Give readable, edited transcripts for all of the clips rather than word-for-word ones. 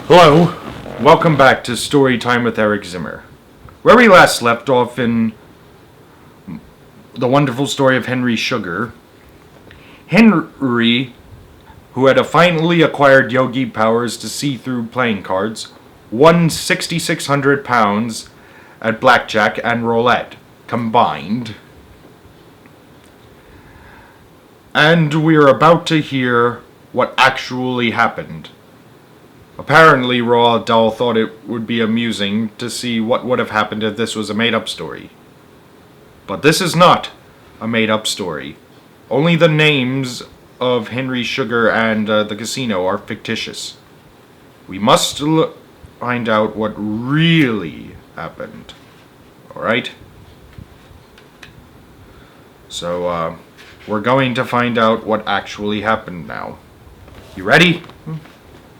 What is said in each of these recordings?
Hello, welcome back to Story Time with Eric Zimmer. Where we last left off in the wonderful story of Henry Sugar, Henry, who had finally acquired yogi powers to see through playing cards, won £6,600 at Blackjack and Roulette combined. And we are about to hear what actually happened. Apparently, Roald Dahl thought it would be amusing to see what would have happened if this was a made-up story. But this is not a made-up story. Only the names of Henry Sugar and the casino are fictitious. We must find out what really happened. Alright? So, we're going to find out what actually happened now. You ready?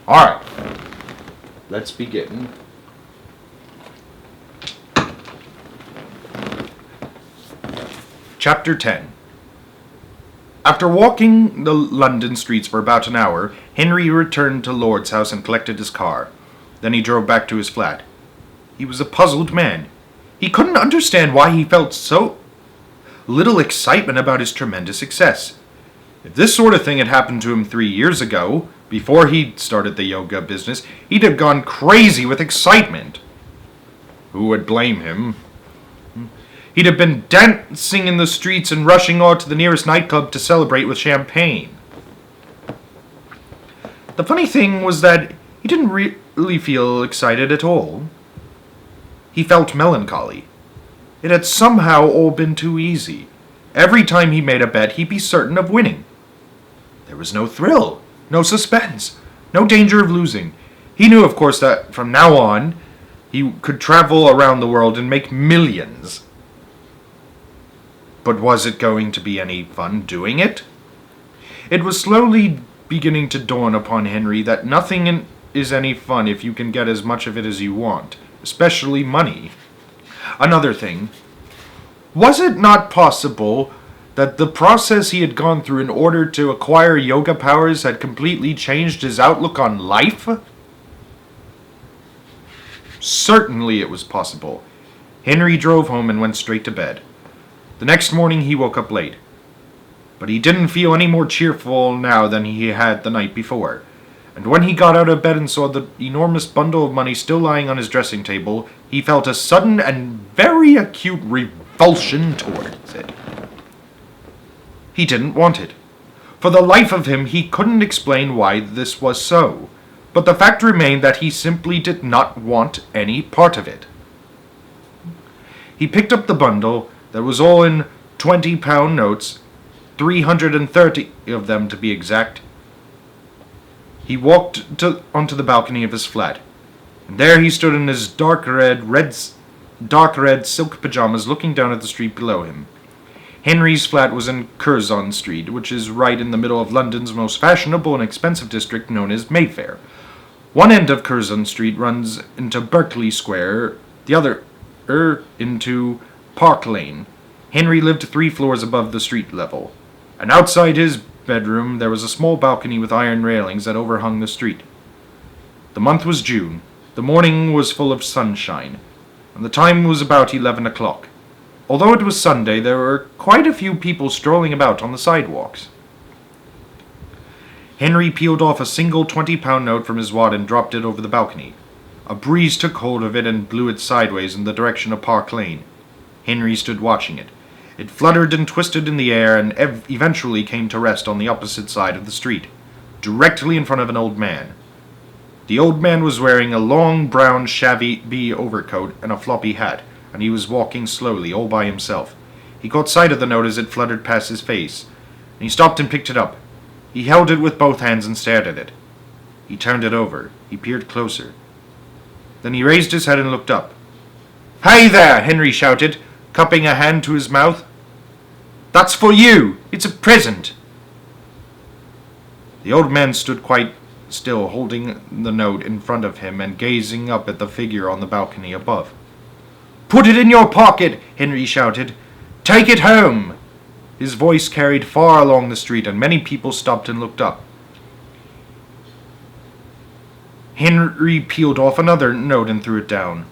Alright, let's begin. Chapter 10. After walking the London streets for about an hour, Henry returned to Lord's house and collected his car. Then he drove back to his flat. He was a puzzled man. He couldn't understand why he felt so little excitement about his tremendous success. If this sort of thing had happened to him 3 years ago, before he started the yoga business, he'd have gone crazy with excitement. Who would blame him? He'd have been dancing in the streets and rushing out to the nearest nightclub to celebrate with champagne. The funny thing was that he didn't really feel excited at all. He felt melancholy. It had somehow all been too easy. Every time he made a bet, he'd be certain of winning. There was no thrill. No suspense. No danger of losing. He knew, of course, that from now on, he could travel around the world and make millions. But was it going to be any fun doing it? It was slowly beginning to dawn upon Henry that nothing is any fun if you can get as much of it as you want, especially money. Another thing, was it not possible that the process he had gone through in order to acquire yoga powers had completely changed his outlook on life? Certainly it was possible. Henry drove home and went straight to bed. The next morning he woke up late. But he didn't feel any more cheerful now than he had the night before. And when he got out of bed and saw the enormous bundle of money still lying on his dressing table, he felt a sudden and very acute revulsion towards it. He didn't want it. For the life of him, he couldn't explain why this was so. But the fact remained that he simply did not want any part of it. He picked up the bundle that was all in £20 notes, 330 of them to be exact. He walked onto the balcony of his flat, and there he stood in his dark red silk pajamas looking down at the street below him. Henry's flat was in Curzon Street, which is right in the middle of London's most fashionable and expensive district known as Mayfair. One end of Curzon Street runs into Berkeley Square, the other into Park Lane. Henry lived 3 floors above the street level, and outside his bedroom there was a small balcony with iron railings that overhung the street. The month was June, the morning was full of sunshine, and the time was about 11 o'clock. Although it was Sunday, there were quite a few people strolling about on the sidewalks. Henry peeled off a single £20 note from his wallet and dropped it over the balcony. A breeze took hold of it and blew it sideways in the direction of Park Lane. Henry stood watching it. It fluttered and twisted in the air and eventually came to rest on the opposite side of the street, directly in front of an old man. The old man was wearing a long brown shabby overcoat and a floppy hat, and he was walking slowly, all by himself. He caught sight of the note as it fluttered past his face, and he stopped and picked it up. He held it with both hands and stared at it. He turned it over. He peered closer. Then he raised his head and looked up. "Hey there!" Henry shouted, cupping a hand to his mouth. "That's for you! It's a present!" The old man stood quite still, holding the note in front of him and gazing up at the figure on the balcony above. "Put it in your pocket!" Henry shouted. "Take it home!" His voice carried far along the street, and many people stopped and looked up. Henry peeled off another note and threw it down.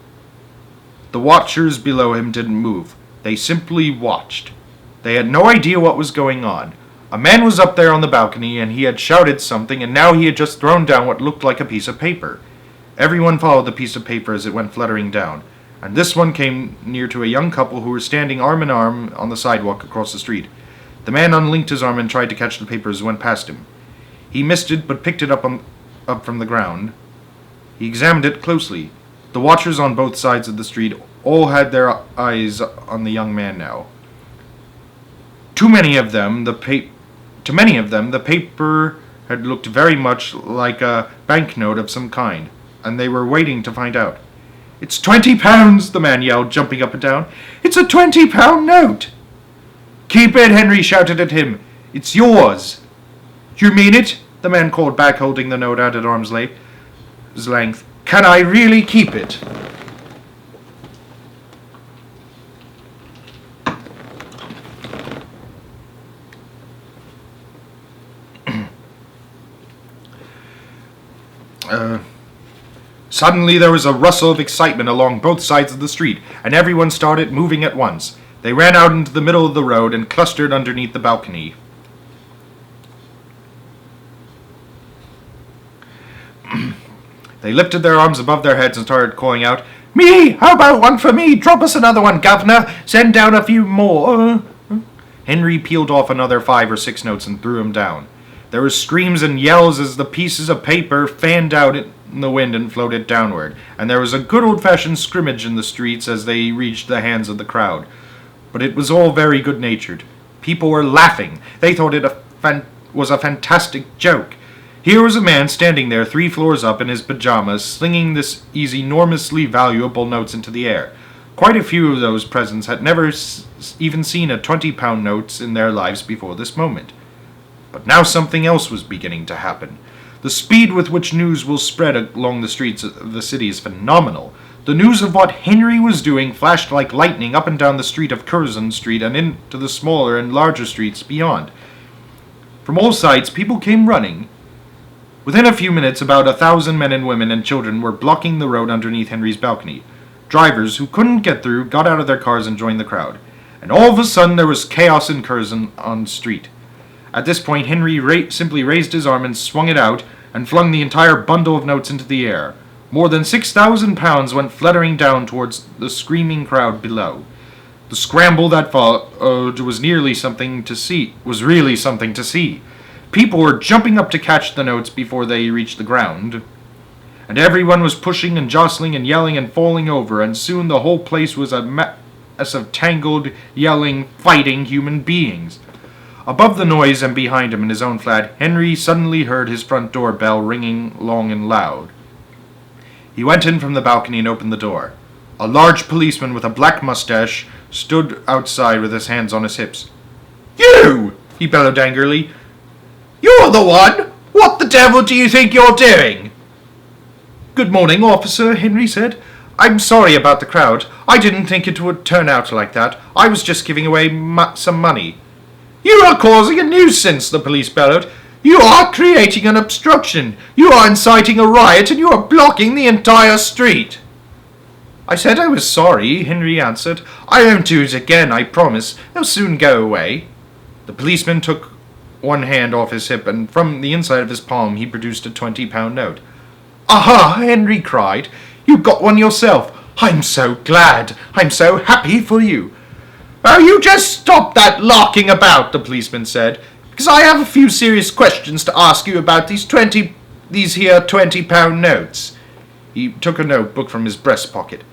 The watchers below him didn't move. They simply watched. They had no idea what was going on. A man was up there on the balcony, and he had shouted something, and now he had just thrown down what looked like a piece of paper. Everyone followed the piece of paper as it went fluttering down, and this one came near to a young couple who were standing arm in arm on the sidewalk across the street. The man unlinked his arm and tried to catch the paper as it went past him. He missed it, but picked it up from the ground. He examined it closely. The watchers on both sides of the street all had their eyes on the young man now. To many of them, the paper had looked very much like a banknote of some kind, and they were waiting to find out. "It's £20, the man yelled, jumping up and down. "It's a £20 note!" "Keep it," Henry shouted at him. "It's yours." "You mean it?" the man called back, holding the note out at arm's length. "Can I really keep it?" Suddenly there was a rustle of excitement along both sides of the street, and everyone started moving at once. They ran out into the middle of the road and clustered underneath the balcony. They lifted their arms above their heads and started calling out, "Me! How about one for me? Drop us another one, governor! Send down a few more!" Henry peeled off another 5 or 6 notes and threw them down. There were screams and yells as the pieces of paper fanned out in the wind and floated downward, and there was a good old-fashioned scrimmage in the streets as they reached the hands of the crowd. But it was all very good-natured. People were laughing. They thought it was a fantastic joke. Here was a man standing there 3 floors up in his pajamas, slinging these enormously valuable notes into the air. Quite a few of those present had never even seen a £20 note in their lives before this moment. But now something else was beginning to happen. The speed with which news will spread along the streets of the city is phenomenal. The news of what Henry was doing flashed like lightning up and down the street of Curzon Street and into the smaller and larger streets beyond. From all sides, people came running. Within a few minutes, about 1,000 men and women and children were blocking the road underneath Henry's balcony. Drivers who couldn't get through got out of their cars and joined the crowd. And all of a sudden, there was chaos in Curzon on street. At this point, Henry simply raised his arm and swung it out and flung the entire bundle of notes into the air. More than £6,000 went fluttering down towards the screaming crowd below. The scramble that followed was really something to see. People were jumping up to catch the notes before they reached the ground, and everyone was pushing and jostling and yelling and falling over, and soon the whole place was a mess of tangled, yelling, fighting human beings. Above the noise and behind him in his own flat, Henry suddenly heard his front door bell ringing long and loud. He went in from the balcony and opened the door. A large policeman with a black mustache stood outside with his hands on his hips. "You!" he bellowed angrily. "You're the one! What the devil do you think you're doing?" "Good morning, officer," Henry said. "I'm sorry about the crowd. I didn't think it would turn out like that. I was just giving away some money." "You are causing a nuisance," the police bellowed. "You are creating an obstruction. You are inciting a riot, and you are blocking the entire street." "I said I was sorry," Henry answered. "I won't do it again, I promise. They'll soon go away." The policeman took one hand off his hip, and from the inside of his palm he produced a £20 note. "Aha!" Henry cried. "You got one yourself. I'm so glad. I'm so happy for you." "Oh, you just stop that larking about," the policeman said, "because I have a few serious questions to ask you about these here £20 notes." He took a notebook from his breast pocket.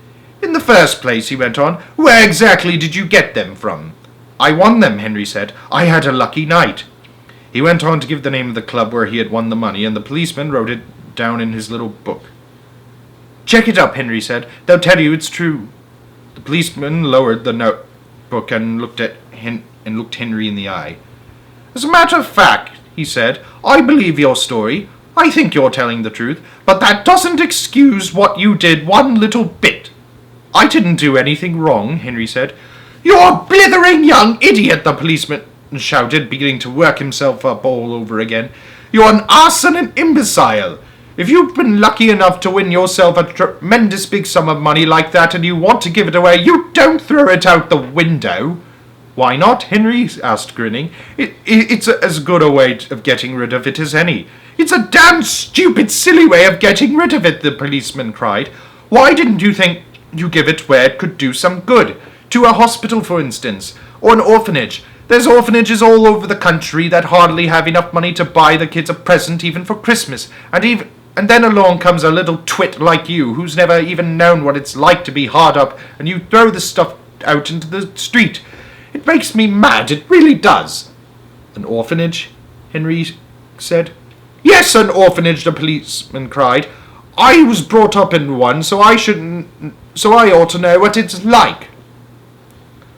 "In the first place," he went on, "where exactly did you get them from?" "I won them," Henry said. "I had a lucky night." He went on to give the name of the club where he had won the money, and the policeman wrote it down in his little book. "Check it up," Henry said. "They'll tell you it's true." The policeman lowered the notebook and looked Henry in the eye. "As a matter of fact," he said, "I believe your story. I think you're telling the truth, but that doesn't excuse what you did one little bit." "I didn't do anything wrong," Henry said. "You're a blithering young idiot," the policeman shouted, beginning to work himself up all over again. "You're an arse and an imbecile. If you've been lucky enough to win yourself a tremendous big sum of money like that and you want to give it away, you don't throw it out the window." "Why not?" Henry asked, grinning. It's as good a way of getting rid of it as any." "It's a damn stupid, silly way of getting rid of it," the policeman cried. "Why didn't you think you give it where it could do some good? To a hospital, for instance, or an orphanage. There's orphanages all over the country that hardly have enough money to buy the kids a present even for Christmas, and then along comes a little twit like you, who's never even known what it's like to be hard up, and you throw the stuff out into the street. It makes me mad, it really does." "An orphanage?" Henry said. "Yes, an orphanage," the policeman cried. "I was brought up in one, so I ought to know what it's like."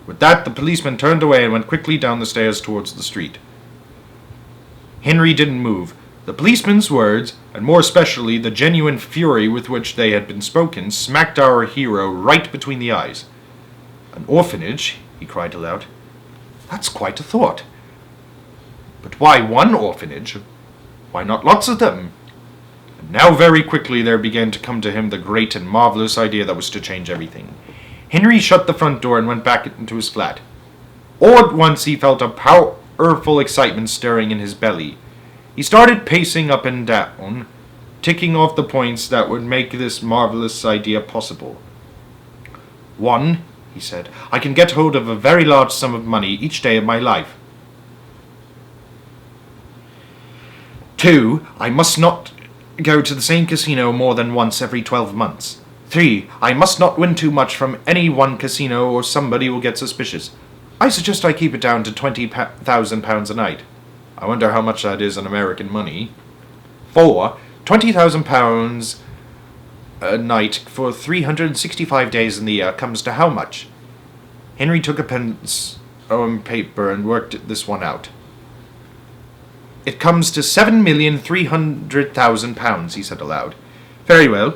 With that, the policeman turned away and went quickly down the stairs towards the street. Henry didn't move. The policeman's words, and more especially the genuine fury with which they had been spoken, smacked our hero right between the eyes. "An orphanage?" he cried aloud. "That's quite a thought. But why one orphanage? Why not lots of them?" And now very quickly there began to come to him the great and marvelous idea that was to change everything. Henry shut the front door and went back into his flat. All at once he felt a powerful excitement stirring in his belly. He started pacing up and down, ticking off the points that would make this marvelous idea possible. "1," he said, "I can get hold of a very large sum of money each day of my life. 2, I must not go to the same casino more than once every 12 months. 3, I must not win too much from any one casino or somebody will get suspicious. I suggest I keep it down to £20,000 a night. I wonder how much that is in American money. 4, £20,000 a night for 365 days in the year comes to how much?" Henry took a pencil and paper and worked this one out. "It comes to £7,300,000, he said aloud. "Very well.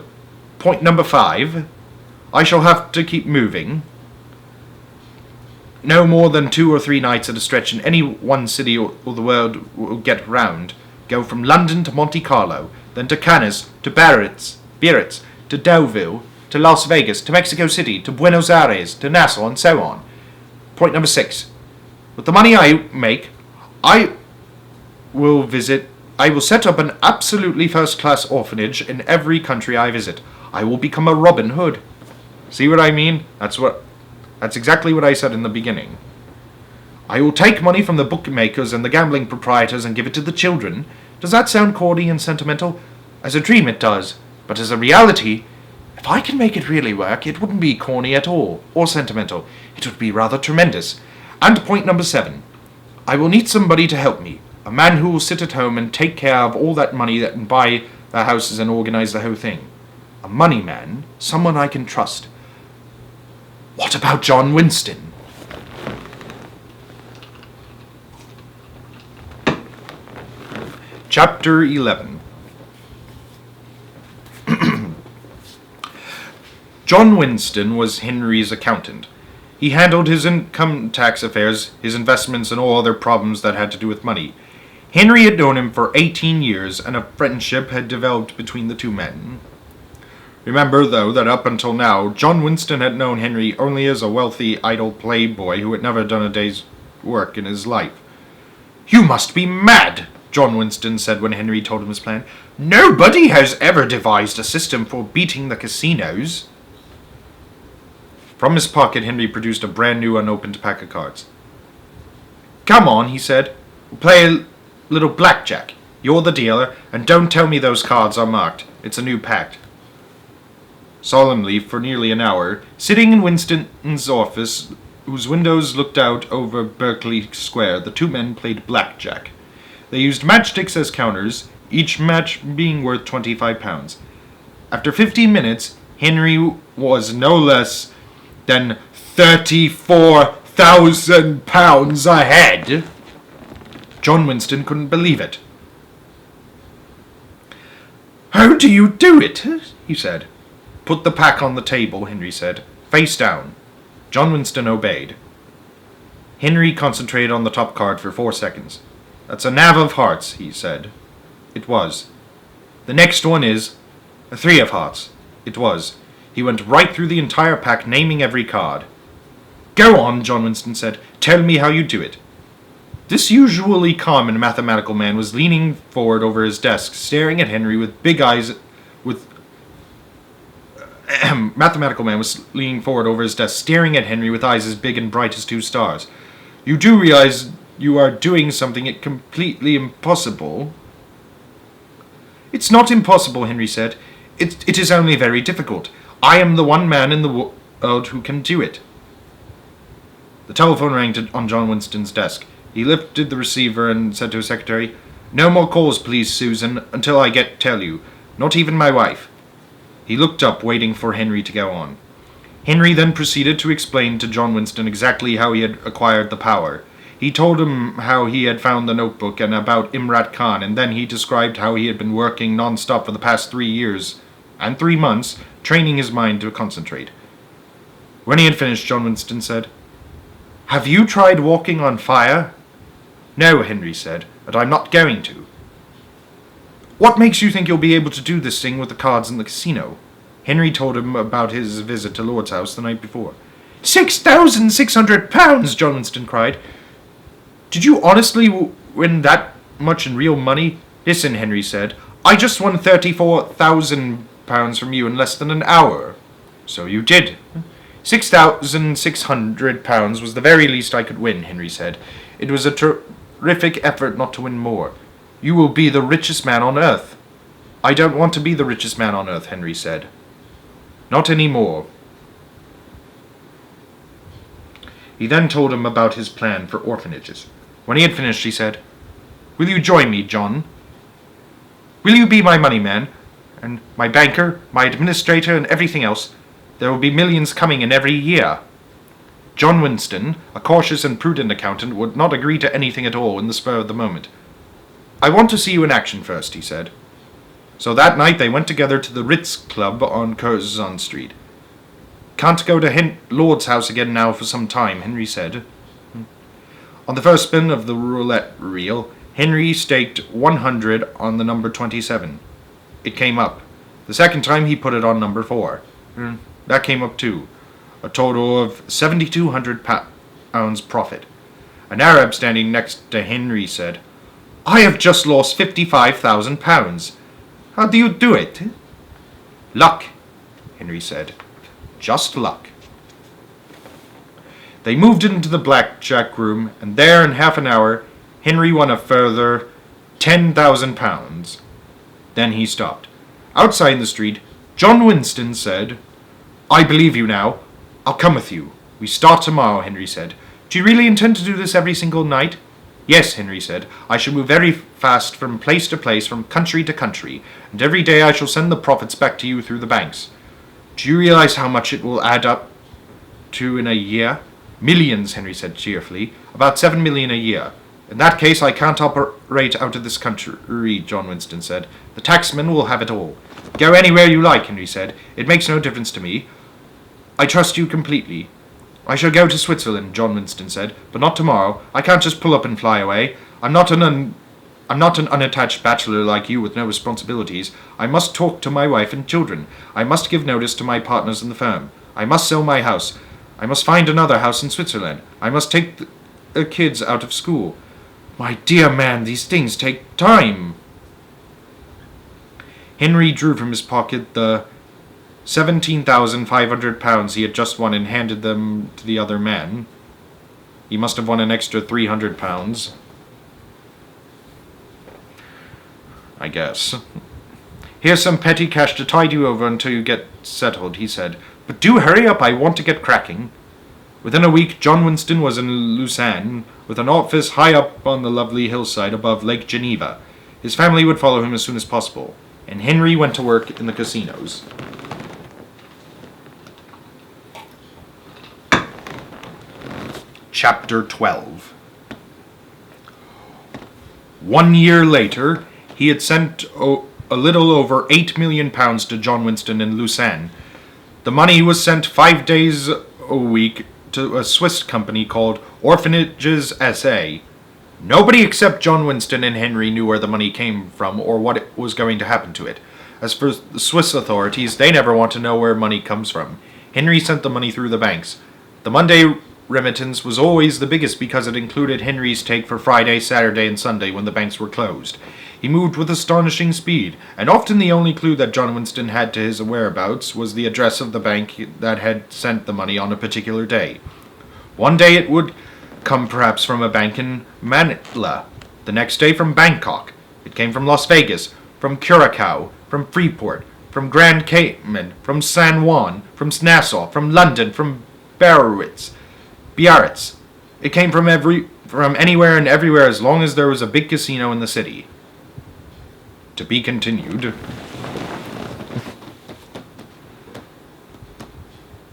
Point number 5. I shall have to keep moving. No more than 2 or 3 nights at a stretch in any one city or the world will get round. Go from London to Monte Carlo, then to Cannes, to Biarritz, to Deauville, to Las Vegas, to Mexico City, to Buenos Aires, to Nassau, and so on. Point number 6. With the money I make, I will set up an absolutely first-class orphanage in every country I visit. I will become a Robin Hood." See what I mean? That's exactly what I said in the beginning. "I will take money from the bookmakers and the gambling proprietors and give it to the children. Does that sound corny and sentimental? As a dream it does, but as a reality, if I can make it really work, it wouldn't be corny at all, or sentimental. It would be rather tremendous. And point number 7. I will need somebody to help me. A man who will sit at home and take care of all that money and buy the houses and organize the whole thing. A money man, someone I can trust. What about John Winston?" Chapter 11. John Winston was Henry's accountant. He handled his income tax affairs, his investments, and all other problems that had to do with money. Henry had known him for 18 years, and a friendship had developed between the two men. Remember, though, that up until now, John Winston had known Henry only as a wealthy, idle playboy who had never done a day's work in his life. "You must be mad," John Winston said when Henry told him his plan. "Nobody has ever devised a system for beating the casinos." From his pocket, Henry produced a brand new unopened pack of cards. "Come on," he said. "We'll play a little blackjack. You're the dealer, and don't tell me those cards are marked. It's a new pact." Solemnly, for nearly an hour, sitting in Winston's office, whose windows looked out over Berkeley Square, the two men played blackjack. They used matchsticks as counters, each match being worth £25. After 15 minutes, Henry was no less than £34,000 ahead. John Winston couldn't believe it. "How do you do it?" he said. "Put the pack on the table," Henry said. "Face down." John Winston obeyed. Henry concentrated on the top card for 4 seconds. "That's a knave of hearts," he said. It was. The next one is a 3 of hearts. It was. He went right through the entire pack, naming every card. Go on, John Winston said. Tell me how you do it. This usually calm and mathematical man was leaning forward over his desk, staring at Henry with big eyes. Mathematical man was leaning forward over his desk, staring at Henry with eyes as big and bright as 2 stars. You do realize you are doing something completely impossible? It's not impossible, Henry said. It is only very difficult. I am the one man in the world who can do it. The telephone rang on John Winston's desk. He lifted the receiver and said to his secretary, No more calls, please, Susan, until I tell you. Not even my wife. He looked up, waiting for Henry to go on. Henry then proceeded to explain to John Winston exactly how he had acquired the power. He told him how he had found the notebook and about Imrat Khan, and then he described how he had been working non-stop for the past 3 years and 3 months, training his mind to concentrate. When he had finished, John Winston said, Have you tried walking on fire? No, Henry said, but I'm not going to. What makes you think you'll be able to do this thing with the cards in the casino? Henry told him about his visit to Lord's house the night before. £6,600, John Winston cried. Did you honestly win that much in real money? Listen, Henry said, I just won £34,000 from you in less than an hour. So you did. £6,600 was the very least I could win, Henry said. It was a terrific effort not to win more. You will be the richest man on earth. I don't want to be the richest man on earth, Henry said. Not any more. He then told him about his plan for orphanages. When he had finished, he said, Will you join me, John? Will you be my money man, and my banker, my administrator, and everything else? There will be millions coming in every year. John Winston, a cautious and prudent accountant, would not agree to anything at all in the spur of the moment. I want to see you in action first, he said. So that night they went together to the Ritz Club on Curzon Street. Can't go to Lord's house again now for some time, Henry said. On the first spin of the roulette reel, Henry staked 100 on the number 27. It came up. The second time he put it on number 4. That came up too. A total of £7,200 profit. An Arab standing next to Henry said, I have just lost £55,000. How do you do it? Luck, Henry said. Just luck. They moved into the blackjack room, and there in half an hour, Henry won a further £10,000. Then he stopped. Outside in the street, John Winston said, I believe you now. I'll come with you. We start tomorrow, Henry said. Do you really intend to do this every single night? Yes, Henry said. I shall move very fast from place to place, from country to country, and every day I shall send the profits back to you through the banks. Do you realize how much it will add up to in a year? Millions, Henry said cheerfully. About 7 million a year. In that case, I can't operate out of this country, John Winston said. The taxman will have it all. Go anywhere you like, Henry said. It makes no difference to me. I trust you completely. I shall go to Switzerland, John Winston said, but not tomorrow. I can't just pull up and fly away. I'm not an unattached bachelor like you with no responsibilities. I must talk to my wife and children. I must give notice to my partners in the firm. I must sell my house. I must find another house in Switzerland. I must take the kids out of school. My dear man, these things take time. Henry drew from his pocket the £17,500 he had just won and handed them to the other man. He must have won an extra £300. I guess. Here's some petty cash to tide you over until you get settled, he said. But do hurry up, I want to get cracking. Within a week, John Winston was in Lausanne, with an office high up on the lovely hillside above Lake Geneva. His family would follow him as soon as possible, and Henry went to work in the casinos. Chapter 12. 1 year later, he had sent a little over £8 million to John Winston in Lausanne. The money was sent 5 days a week to a Swiss company called Orphanages S.A. Nobody except John Winston and Henry knew where the money came from or what was going to happen to it. As for the Swiss authorities, they never want to know where money comes from. Henry sent the money through the banks. The Monday remittance was always the biggest because it included Henry's take for Friday, Saturday, and Sunday when the banks were closed. He moved with astonishing speed, and often the only clue that John Winston had to his whereabouts was the address of the bank that had sent the money on a particular day. One day it would come perhaps from a bank in Manila, the next day from Bangkok. It came from Las Vegas, from Curacao, from Freeport, from Grand Cayman, from San Juan, from Nassau, from London, from Biarritz. It came from anywhere and everywhere as long as there was a big casino in the city. To be continued.